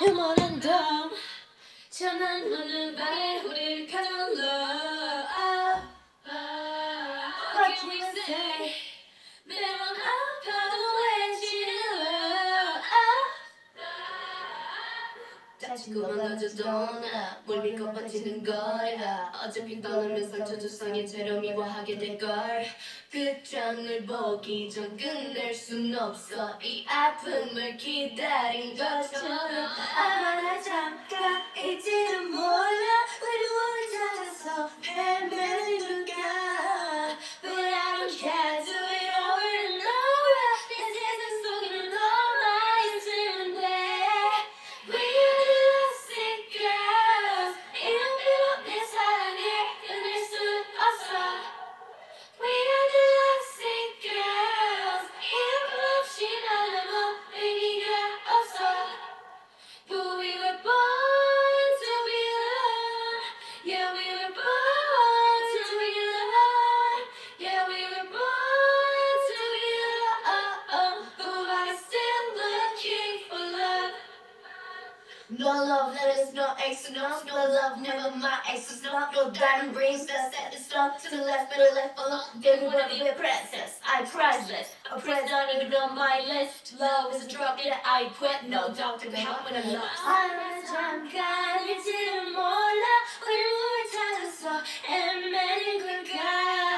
영원한 덤 전한 하는 발에 우릴 가둔 love. What can we say? 매번 아파도 외치는 love. 다치고만 가져도 나뭘 믿고 버티는 거야. 어차피 떠나면 상처 조상의 채로 미워하게 될걸. 끝장을 보기 전 끝낼 순 없어. 이 아픔을 기다린 것처럼 아마 나 잠깐일지도 몰라. 외로움을 찾아서 헤매는 걸까. But I don't care, do it over and over. 내 세상 속에는 너만 있으면 돼. We are the lost girls. 이런 비록 내 사랑에 끝낼 수 없어. We are the lost girls. 이름 없이 나는 의미가 없어. But we were born to be alone. Yeah, we were born to be alone. Yeah, we were born to be alone. But I'm still looking for love. No love letters, no X, no love, never my exes, no diamond rings that set the stone to the left, middle, left, alone. Baby, wanna be a princess, I priceless, a prince not even on my list. Love is a drug that I quit, no doubt to help when I'm lost. 아마 잠깐일지는 몰라, 외로움을 찾아서 헤매는 걸까.